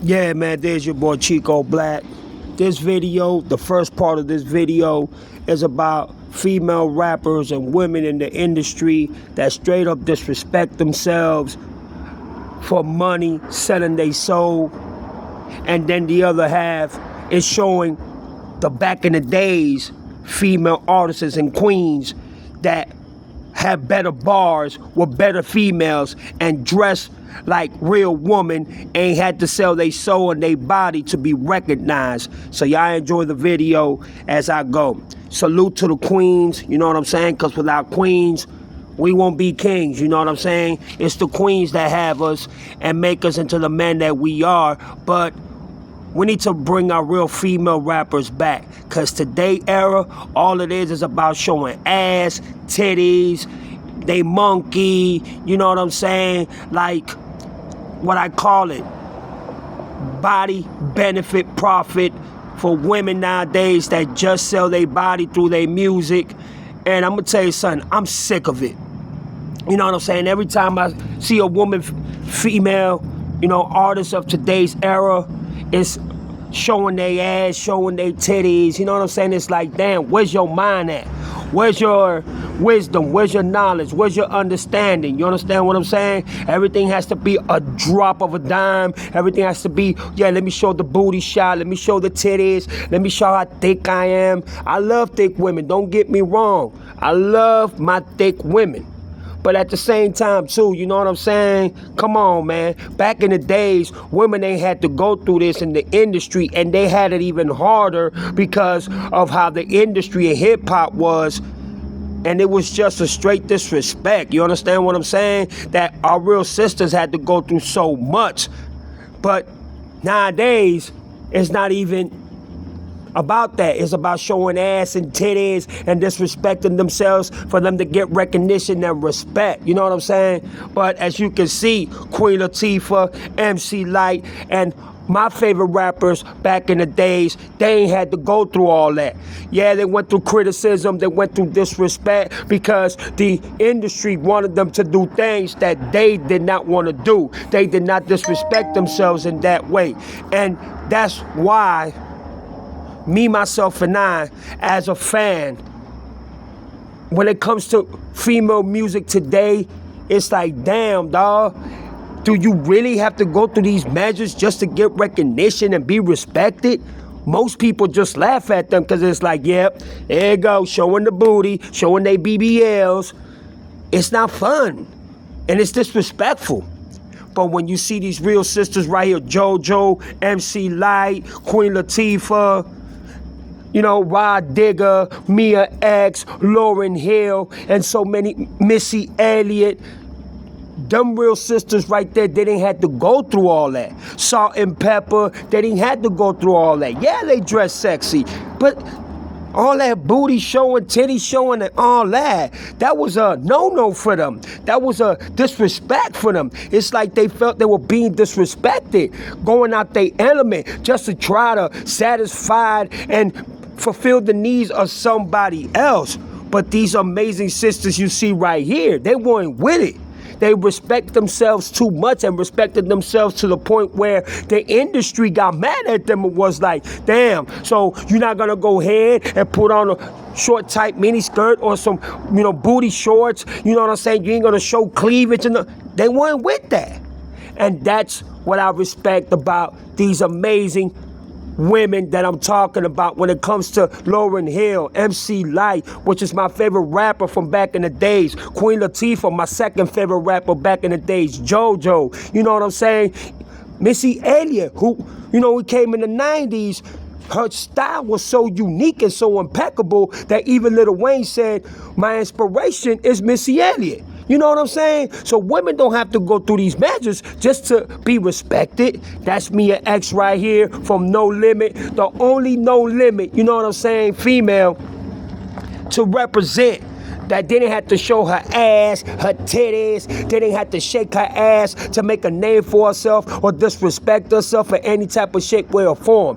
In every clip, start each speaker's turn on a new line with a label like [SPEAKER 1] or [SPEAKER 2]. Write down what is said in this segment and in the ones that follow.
[SPEAKER 1] Yeah, man, there's your boy Chico Black. This video, the first part of this video, is about female rappers and women in the industry that straight up disrespect themselves for money, selling their soul. And then the other half is showing the back in the days female artists and queens that have better bars with better females and dress like real women, ain't had to sell their soul and their body to be recognized. So y'all enjoy the video as I go. Salute to the queens, you know what I'm saying? Because without queens, we won't be kings, you know what I'm saying? It's the queens that have us and make us into the men that we are. But we need to bring our real female rappers back, because today era, all it is about showing ass, titties, they monkey, you know what I'm saying? Like, what I call it, body, benefit, profit for women nowadays that just sell their body through their music. And I'm gonna tell you something, I'm sick of it. You know what I'm saying? Every time I see a woman, female, you know, artist of today's era, it's showing their ass, showing their titties, you know what I'm saying? It's like, damn, where's your mind at? Where's your wisdom? Where's your knowledge? Where's your understanding? You understand what I'm saying? Everything has to be a drop of a dime. Everything has to be, yeah, let me show the booty shot. Let me show the titties. Let me show how thick I am. I love thick women, don't get me wrong. I love my thick women. But at the same time, too, you know what I'm saying? Come on, man. Back in the days, women ain't had to go through this in the industry, and they had it even harder because of how the industry of hip-hop was. And it was just a straight disrespect. You understand what I'm saying? That our real sisters had to go through so much. But nowadays, it's not even about that. It's about showing ass and titties and disrespecting themselves for them to get recognition and respect. You know what I'm saying? But as you can see, Queen Latifah, MC Lyte, and my favorite rappers back in the days, they ain't had to go through all that. Yeah, they went through criticism, they went through disrespect because the industry wanted them to do things that they did not want to do. They did not disrespect themselves in that way. And that's why me, myself, and I, as a fan, when it comes to female music today, it's like, damn, dawg, do you really have to go through these measures just to get recognition and be respected? Most people just laugh at them because it's like, yep, there you go, showing the booty, showing they BBLs. It's not fun, and it's disrespectful. But when you see these real sisters right here, JoJo, MC Lyte, Queen Latifah, you know, Rod Digger, Mia X, Lauryn Hill, and so many, Missy Elliott. Them real sisters right there, they didn't have to go through all that. Salt and Pepper, they didn't have to go through all that. Yeah, they dress sexy, but all that booty showing, titty showing, and all that, that was a no-no for them. That was a disrespect for them. It's like they felt they were being disrespected, going out their element just to try to satisfy and fulfill the needs of somebody else. But these amazing sisters you see right here, they weren't with it. They respect themselves too much and respected themselves to the point where the industry got mad at them and was like, damn, so you're not gonna go ahead and put on a short tight mini skirt or some, you know, booty shorts, you know what I'm saying? You ain't gonna show cleavage. And they weren't with that. And that's what I respect about these amazing women that I'm talking about when it comes to Lauryn Hill, MC Lyte, which is my favorite rapper from back in the days, Queen Latifah, my second favorite rapper back in the days, JoJo, you know what I'm saying? Missy Elliott, who, you know, who came in the 90s, her style was so unique and so impeccable that even Lil Wayne said, my inspiration is Missy Elliott. You know what I'm saying? So women don't have to go through these measures just to be respected. That's Mia X right here from No Limit, the only No Limit, you know what I'm saying, female to represent. That didn't have to show her ass, her titties, didn't have to shake her ass to make a name for herself or disrespect herself in any type of shape, way, or form.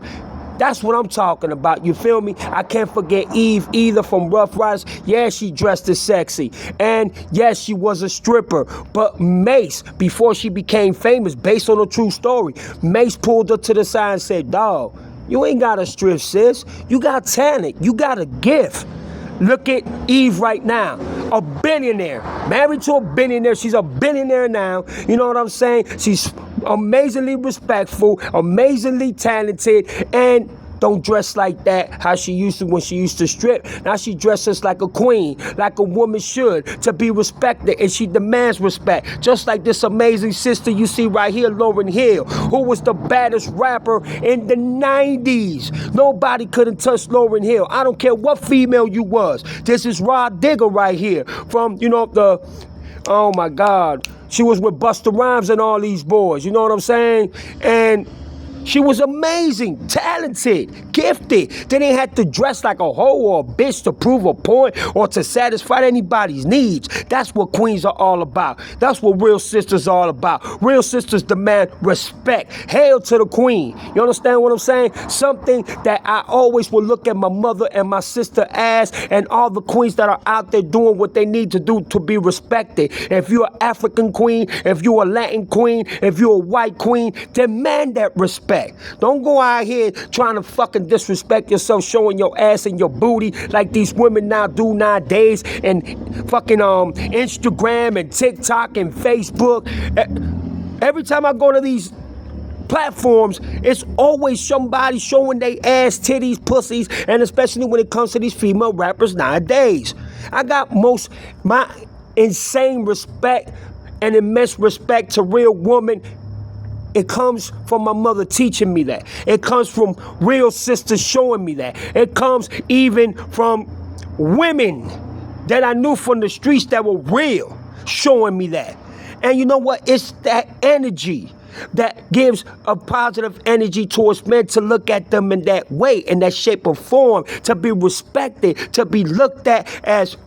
[SPEAKER 1] That's what I'm talking about, you feel me? I can't forget Eve either from Rough Riders. Yeah, she dressed as sexy. And yes, she was a stripper. But Mace, before she became famous, based on a true story, Mace pulled her to the side and said, dawg, you ain't got to strip, sis. You got talent. You got a gift. Look at Eve right now, a billionaire, married to a billionaire. She's a billionaire now. You know what I'm saying? She's amazingly respectful, amazingly talented, and don't dress like that how she used to when she used to strip. Now she dresses like a queen, like a woman should, to be respected, and she demands respect. Just like this amazing sister you see right here, Lauryn Hill, who was the baddest rapper in the 90s. Nobody couldn't touch Lauryn Hill. I don't care what female you was. This is Rod Digger right here from, oh my God. She was with Busta Rhymes and all these boys, you know what I'm saying? And she was amazing, talented, gifted. They didn't have to dress like a hoe or a bitch to prove a point or to satisfy anybody's needs. That's what queens are all about. That's what real sisters are all about. Real sisters demand respect. Hail to the queen. You understand what I'm saying? Something that I always will look at my mother and my sister as, and all the queens that are out there doing what they need to do to be respected. If you're an African queen, if you're a Latin queen, if you're a white queen, demand that respect. Don't go out here trying to fucking disrespect yourself, showing your ass and your booty like these women now do nowadays, and fucking Instagram and TikTok and Facebook. Every time I go to these platforms, it's always somebody showing their ass, titties, pussies, and especially when it comes to these female rappers nowadays. I got my insane respect and immense respect to real women. It comes from my mother teaching me that. It comes from real sisters showing me that. It comes even from women that I knew from the streets that were real showing me that. And you know what? It's that energy that gives a positive energy towards men to look at them in that way, in that shape or form, to be respected, to be looked at as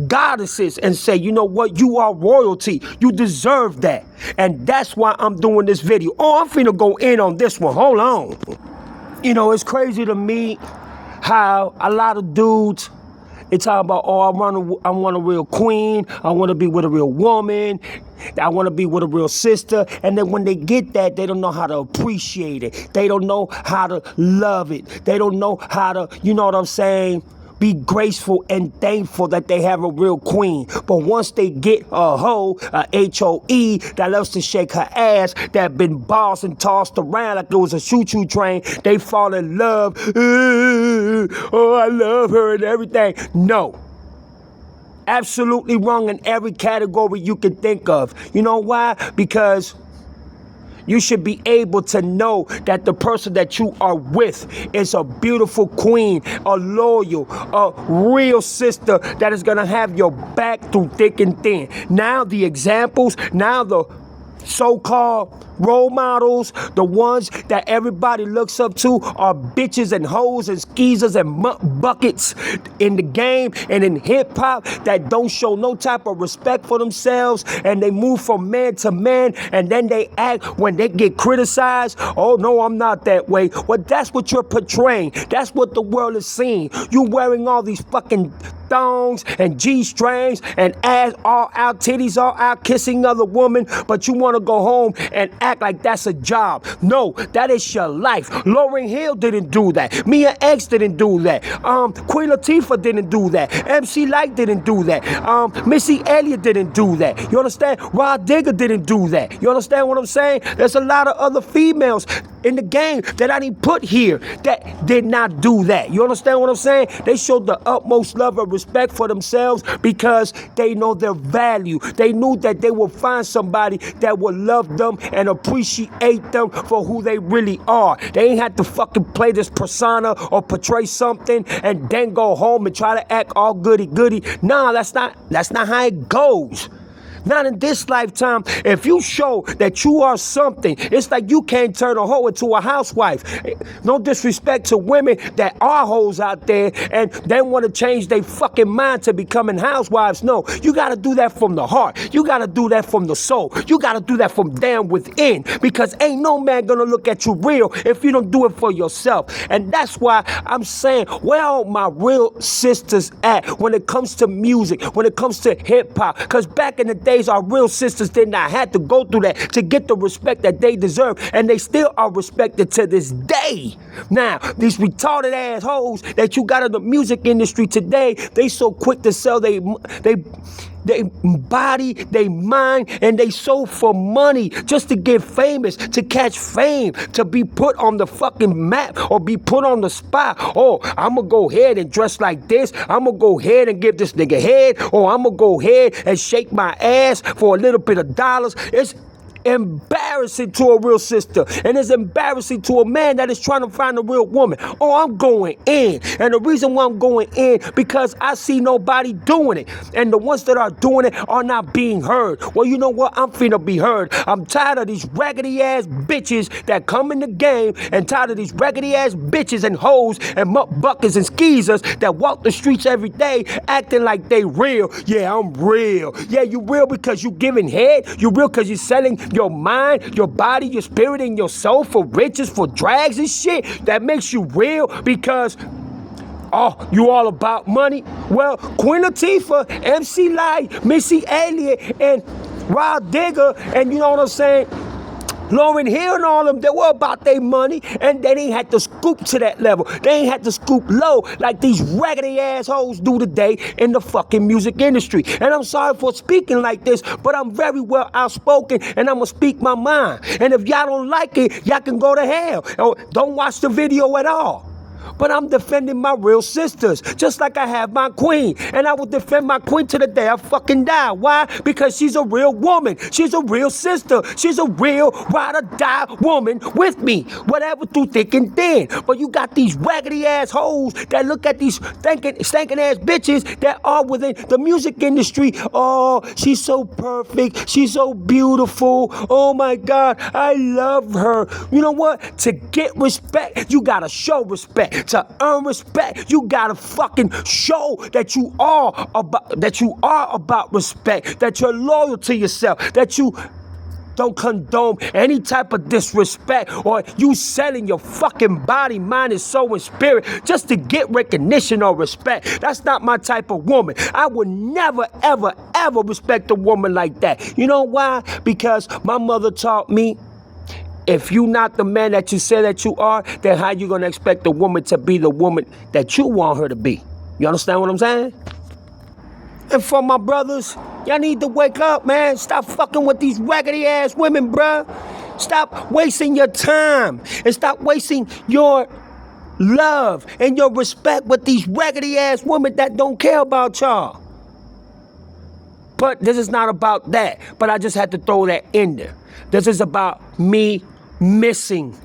[SPEAKER 1] goddesses and say, you know what, you are royalty, you deserve that. And that's why I'm doing this video. Oh, I'm finna go in on this one, hold on. You know, it's crazy to me how a lot of dudes, they talk about, oh, I want a real queen, I want to be with a real woman, I want to be with a real sister. And then when they get that, they don't know how to appreciate it. They don't know how to love it. They don't know how to, you know what I'm saying, be graceful and thankful that they have a real queen. But once they get a hoe, a HOE, that loves to shake her ass, that been bossed and tossed around like it was a choo-choo train, they fall in love. Oh, I love her and everything. No. Absolutely wrong in every category you can think of. You know why? Because you should be able to know that the person that you are with is a beautiful queen, a loyal, a real sister that is going to have your back through thick and thin. Now the examples, now the so-called role models, the ones that everybody looks up to, are bitches and hoes and skeezers and buckets in the game and in hip-hop that don't show no type of respect for themselves, and they move from man to man, and then they act when they get criticized, oh no, I'm not that way. Well, that's what you're portraying. That's what the world is seeing. You wearing all these fucking thongs and G-strings and ass all out, titties all out, kissing other women, but you want to go home and act like that's a job. No, that is your life. Lauryn Hill didn't do that. Mia X didn't do that. Queen Latifah didn't do that. MC Lyte didn't do that. Missy Elliott didn't do that. You understand? Rod Digger didn't do that. You understand what I'm saying? There's a lot of other females in the game that I didn't put here that did not do that. You understand what I'm saying? They showed the utmost love and respect for themselves because they know their value. They knew that they would find somebody that would love them and appreciate them for who they really are. They ain't had to fucking play this persona or portray something and then go home and try to act all goody-goody. Nah, that's not how it goes. Not in this lifetime. If you show that you are something, it's like you can't turn a hoe into a housewife. No disrespect to women that are hoes out there and they want to change their fucking mind to becoming housewives. No, you got to do that from the heart. You got to do that from the soul. You got to do that from down within, because ain't no man gonna look at you real if you don't do it for yourself. And that's why I'm saying, where are my real sisters at when it comes to music, when it comes to hip hop? Because back in the days, our real sisters did not have to go through that to get the respect that they deserve, and they still are respected to this day. Now, these retarded assholes that you got in the music industry today, they so quick to sell they body, they mind, and they sold for money just to get famous, to catch fame, to be put on the fucking map or be put on the spot. Oh, I'm gonna go ahead and dress like this. I'm gonna go ahead and give this nigga head, or I'm gonna go ahead and shake my ass for a little bit of dollars. It's embarrassing to a real sister, and it's embarrassing to a man that is trying to find a real woman. Oh, I'm going in, and the reason why I'm going in, because I see nobody doing it, and the ones that are doing it are not being heard. Well, you know what? I'm finna be heard. I'm tired of these raggedy ass bitches that come in the game, and tired of these raggedy ass bitches and hoes and muck buckets and skeezers that walk the streets every day acting like they real. Yeah, I'm real. Yeah, you real because you giving head. You real because you're selling your mind, your body, your spirit, and your soul for riches, for drags and shit. That makes you real because, oh, you all about money? Well, Queen Latifah, MC Lyte, Missy Elliott, and Rod Digger, and you know what I'm saying, Lauryn Hill and all of them, they were about their money, and they ain't had to scoop to that level. They ain't had to scoop low like these raggedy assholes do today in the fucking music industry. And I'm sorry for speaking like this, but I'm very well outspoken, and I'm gonna speak my mind. And if y'all don't like it, y'all can go to hell. Or don't watch the video at all. But I'm defending my real sisters, just like I have my queen. And I will defend my queen to the day I fucking die. Why? Because she's a real woman. She's a real sister. She's a real ride or die woman with me, whatever, through thick and thin. But you got these raggedy ass hoes that look at these stinking ass bitches that are within the music industry. Oh, she's so perfect. She's so beautiful. Oh my God, I love her. You know what? To get respect, you gotta show respect. To earn respect, you gotta fucking show that you are about respect, that you're loyal to yourself, that you don't condone any type of disrespect, or you selling your fucking body, mind, and soul and spirit just to get recognition or respect. That's not my type of woman. I would never, ever, ever respect a woman like that. You know why? Because my mother taught me, if you not the man that you say that you are, then how you gonna expect a woman to be the woman that you want her to be? You understand what I'm saying? And for my brothers, y'all need to wake up, man. Stop fucking with these raggedy ass women, bruh. Stop wasting your time and stop wasting your love and your respect with these raggedy ass women that don't care about y'all. But this is not about that. But I just had to throw that in there. This is about me missing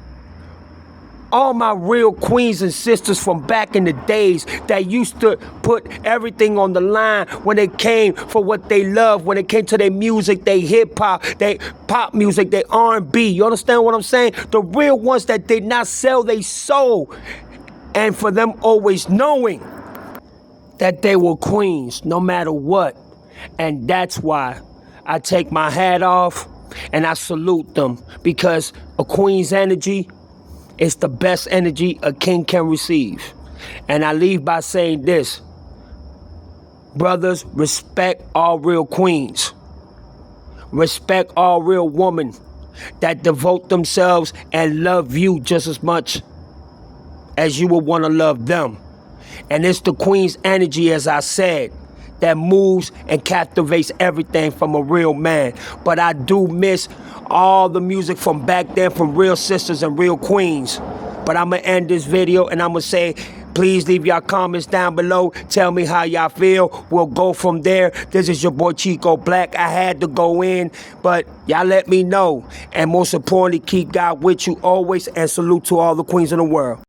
[SPEAKER 1] all my real queens and sisters from back in the days that used to put everything on the line when it came for what they love, when it came to their music, their hip-hop, their pop music, their R&B. You understand what I'm saying? The real ones that did not sell their soul. And for them always knowing that they were queens no matter what. And that's why I take my hat off and I salute them, because a queen's energy is the best energy a king can receive. And I leave by saying this: brothers, respect all real queens. Respect all real women that devote themselves and love you just as much as you would want to love them. And it's the queen's energy, as I said, that moves and captivates everything from a real man. But I do miss all the music from back then, from real sisters and real queens. But I'm gonna end this video and I'm gonna say, please leave y'all comments down below. Tell me how y'all feel. We'll go from there. This is your boy Chico Black. I had to go in, but y'all let me know. And most importantly, keep God with you always, and salute to all the queens in the world.